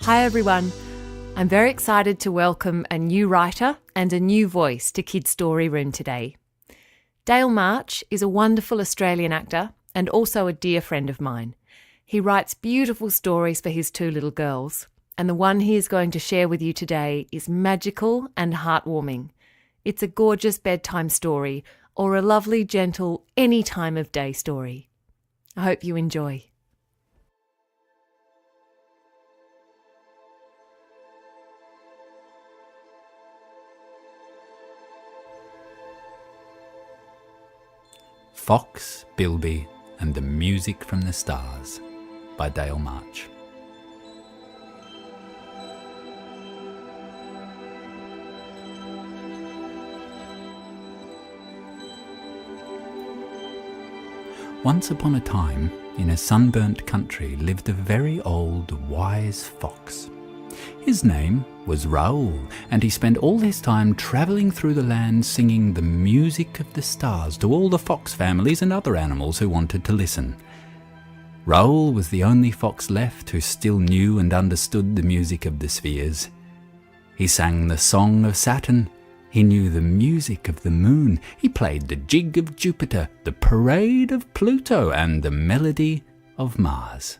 Hi everyone. I'm very excited to welcome a new writer and a new voice to Kids Story Room today. Dale March is a wonderful Australian actor and also a dear friend of mine. He writes beautiful stories for his two little girls, and the one he is going to share with you today is magical and heartwarming. It's a gorgeous bedtime story or a lovely, gentle, any time of day story. I hope you enjoy. Fox, Bilby, and the Music from the Stars by Dale March. Once upon a time, in a sunburnt country, lived a very old, wise fox. His name was Raoul, and he spent all his time travelling through the land singing the music of the stars to all the fox families and other animals who wanted to listen. Raoul was the only fox left who still knew and understood the music of the spheres. He sang the song of Saturn. He knew the music of the moon. He played the jig of Jupiter, the parade of Pluto, and the melody of Mars.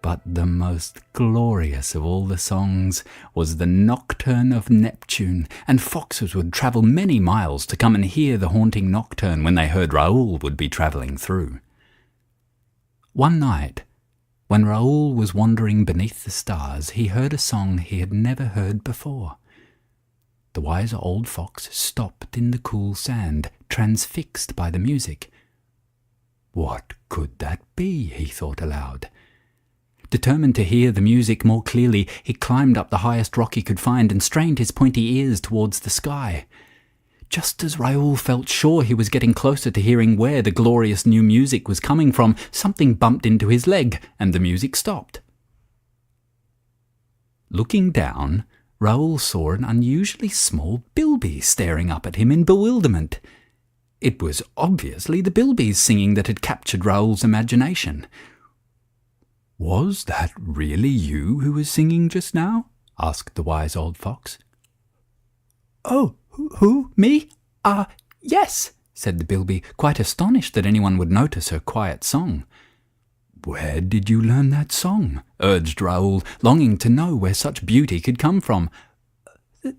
But the most glorious of all the songs was the nocturne of Neptune, and foxes would travel many miles to come and hear the haunting nocturne when they heard Raoul would be travelling through. One night, when Raoul was wandering beneath the stars, he heard a song he had never heard before. The wise old fox stopped in the cool sand, transfixed by the music. What could that be? He thought aloud. Determined to hear the music more clearly, he climbed up the highest rock he could find and strained his pointy ears towards the sky. Just as Raoul felt sure he was getting closer to hearing where the glorious new music was coming from, something bumped into his leg and the music stopped. Looking down, Raoul saw an unusually small Bilby staring up at him in bewilderment. It was obviously the Bilby's singing that had captured Raoul's imagination. "Was that really you who was singing just now?" asked the wise old fox. "Oh, who? Me? Yes," said the Bilby, quite astonished that anyone would notice her quiet song. "Where did you learn that song?" urged Raoul, longing to know where such beauty could come from.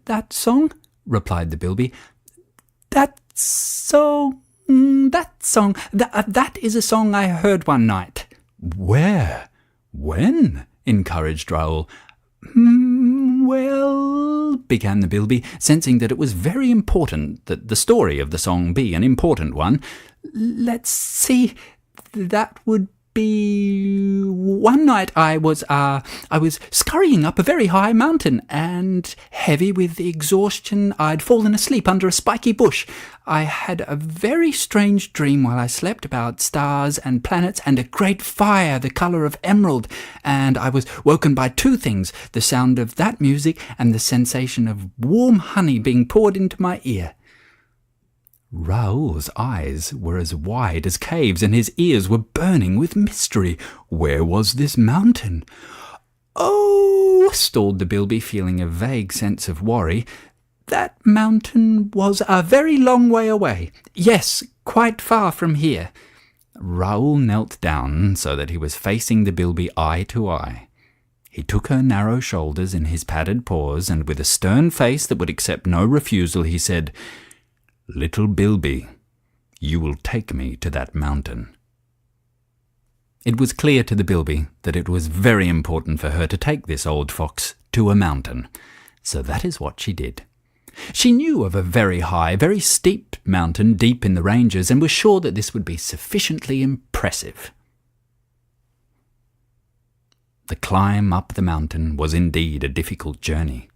"That song?" replied the Bilby. That is a song I heard one night." "Where? When?" encouraged Raoul. "Well," began the Bilby, sensing that it was very important that the story of the song be an important one. "Let's see, that would be one night I was scurrying up a very high mountain, and heavy with exhaustion I'd fallen asleep under a spiky bush. I had a very strange dream while I slept about stars and planets and a great fire the colour of emerald, and I was woken by two things, the sound of that music and the sensation of warm honey being poured into my ear." Raoul's eyes were as wide as caves, and his ears were burning with mystery. Where was this mountain? "Oh," stalled the Bilby, feeling a vague sense of worry. "That mountain was a very long way away. Yes, quite far from here." Raoul knelt down so that he was facing the Bilby eye to eye. He took her narrow shoulders in his padded paws, and with a stern face that would accept no refusal, he said, "Little Bilby, you will take me to that mountain." It was clear to the Bilby that it was very important for her to take this old fox to a mountain, so that is what she did. She knew of a very high, very steep mountain deep in the ranges, and was sure that this would be sufficiently impressive. The climb up the mountain was indeed a difficult journey.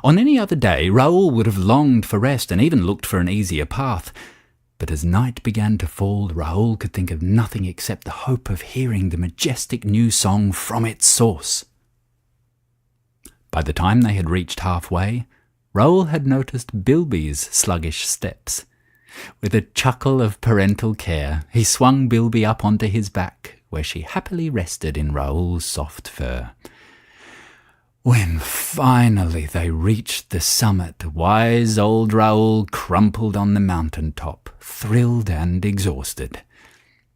On any other day, Raoul would have longed for rest and even looked for an easier path. But as night began to fall, Raoul could think of nothing except the hope of hearing the majestic new song from its source. By the time they had reached halfway, Raoul had noticed Bilby's sluggish steps. With a chuckle of parental care, he swung Bilby up onto his back, where she happily rested in Raoul's soft fur. When finally they reached the summit, wise old Raoul crumpled on the mountain top, thrilled and exhausted.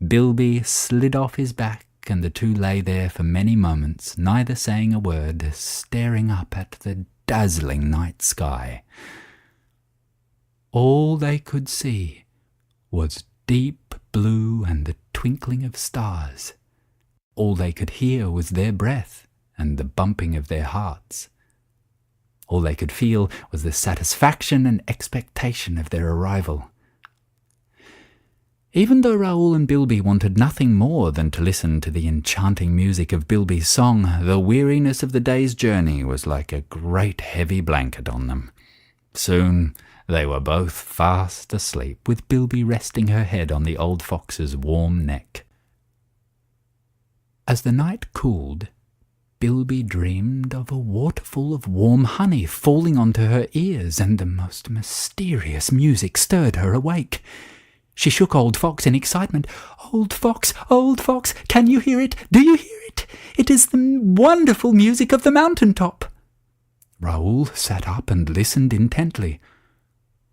Bilby slid off his back, and the two lay there for many moments, neither saying a word, staring up at the dazzling night sky. All they could see was deep blue and the twinkling of stars. All they could hear was their breath and the bumping of their hearts. All they could feel was the satisfaction and expectation of their arrival. Even though Raoul and Bilby wanted nothing more than to listen to the enchanting music of Bilby's song, the weariness of the day's journey was like a great heavy blanket on them. Soon they were both fast asleep, with Bilby resting her head on the old fox's warm neck. As the night cooled, Bilby dreamed of a waterfall of warm honey falling onto her ears, and the most mysterious music stirred her awake. She shook Old Fox in excitement. Old Fox, can you hear it? Do you hear it? It is the wonderful music of the mountain top." Raoul sat up and listened intently.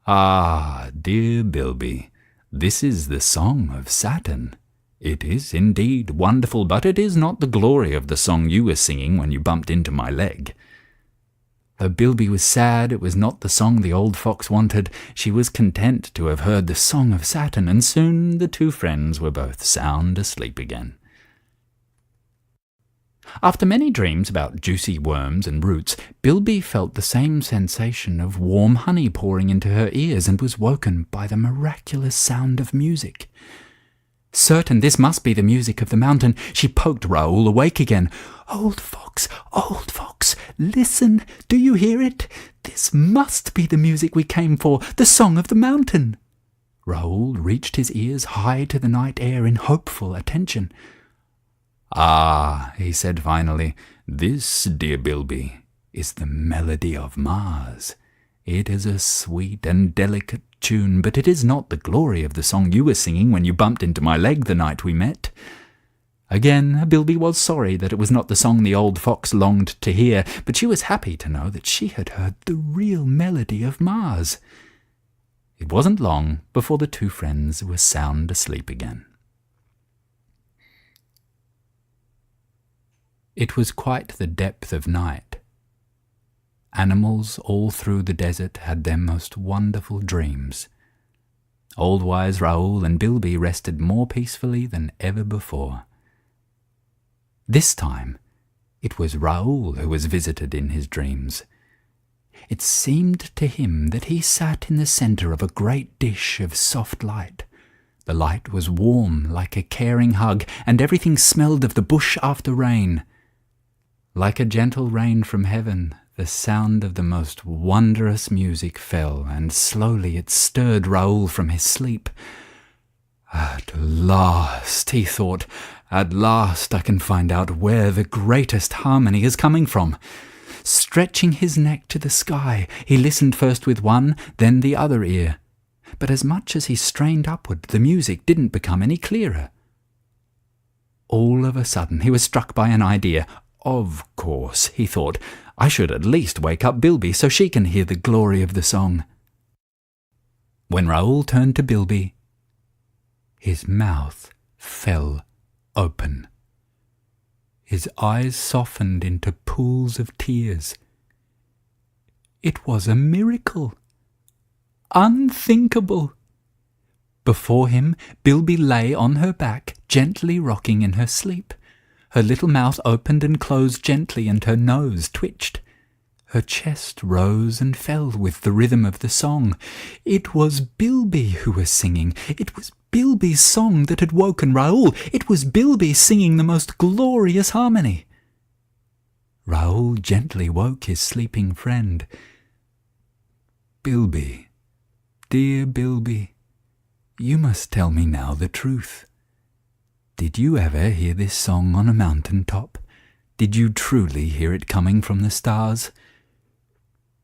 "Ah, dear Bilby, this is the song of Saturn. It is indeed wonderful, but it is not the glory of the song you were singing when you bumped into my leg." Though Bilby was sad it was not the song the old fox wanted, she was content to have heard the song of Saturn, and soon the two friends were both sound asleep again. After many dreams about juicy worms and roots, Bilby felt the same sensation of warm honey pouring into her ears, and was woken by the miraculous sound of music. Certain this must be the music of the mountain, she poked Raoul awake again. Old Fox, listen, do you hear it? This must be the music we came for, the song of the mountain." Raoul reached his ears high to the night air in hopeful attention. "Ah," he said finally, "this, dear Bilby, is the melody of Mars. It is a sweet and delicate tune, but it is not the glory of the song you were singing when you bumped into my leg the night we met." Again, Bilby was sorry that it was not the song the old fox longed to hear, but she was happy to know that she had heard the real melody of Mars. It wasn't long before the two friends were sound asleep again. It was quite the depth of night. Animals all through the desert had their most wonderful dreams. Old wise Raoul and Bilby rested more peacefully than ever before. This time it was Raoul who was visited in his dreams. It seemed to him that he sat in the centre of a great dish of soft light. The light was warm like a caring hug, and everything smelled of the bush after rain. Like a gentle rain from heaven, the sound of the most wondrous music fell, and slowly it stirred Raoul from his sleep. "At last," he thought, "at last I can find out where the greatest harmony is coming from." Stretching his neck to the sky, he listened first with one, then the other ear. But as much as he strained upward, the music didn't become any clearer. All of a sudden he was struck by an idea. "Of course," he thought, "I should at least wake up Bilby so she can hear the glory of the song." When Raoul turned to Bilby, his mouth fell open. His eyes softened into pools of tears. It was a miracle. Unthinkable. Before him, Bilby lay on her back, gently rocking in her sleep. Her little mouth opened and closed gently, and her nose twitched. Her chest rose and fell with the rhythm of the song. It was Bilby who was singing. It was Bilby's song that had woken Raoul. It was Bilby singing the most glorious harmony. Raoul gently woke his sleeping friend. "Bilby, dear Bilby, you must tell me now the truth. Did you ever hear this song on a mountain top? Did you truly hear it coming from the stars?"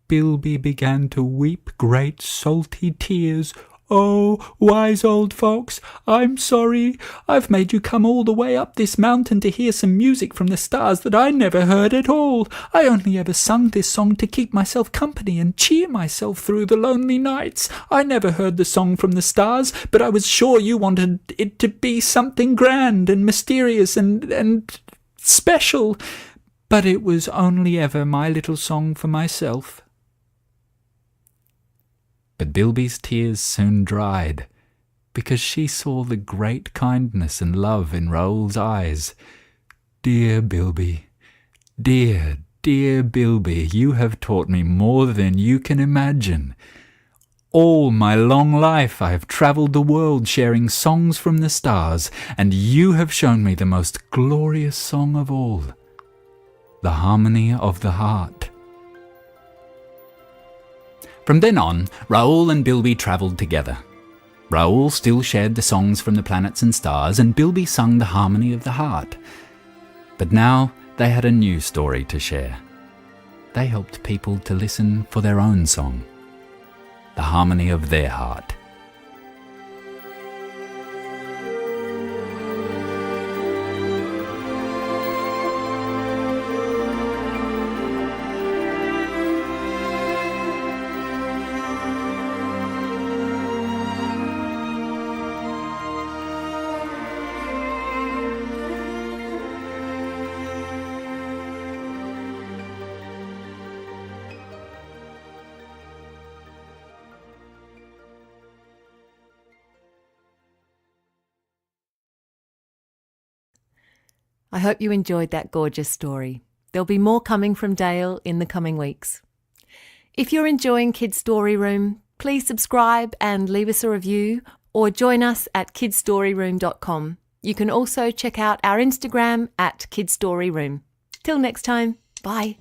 Bilby began to weep great salty tears. "Oh, wise old fox, I'm sorry. I've made you come all the way up this mountain to hear some music from the stars that I never heard at all. I only ever sung this song to keep myself company and cheer myself through the lonely nights. I never heard the song from the stars, but I was sure you wanted it to be something grand and mysterious and special. But it was only ever my little song for myself." But Bilby's tears soon dried, because she saw the great kindness and love in Raoul's eyes. "Dear Bilby, dear, dear Bilby, you have taught me more than you can imagine. All my long life I have travelled the world sharing songs from the stars, and you have shown me the most glorious song of all, the harmony of the heart." From then on, Raoul and Bilby travelled together. Raoul still shared the songs from the planets and stars, and Bilby sung the harmony of the heart. But now they had a new story to share. They helped people to listen for their own song, the harmony of their heart. I hope you enjoyed that gorgeous story. There'll be more coming from Dale in the coming weeks. If you're enjoying Kids Story Room, please subscribe and leave us a review, or join us at kidstoryroom.com. You can also check out our Instagram at Kids Story Room. Till next time, bye.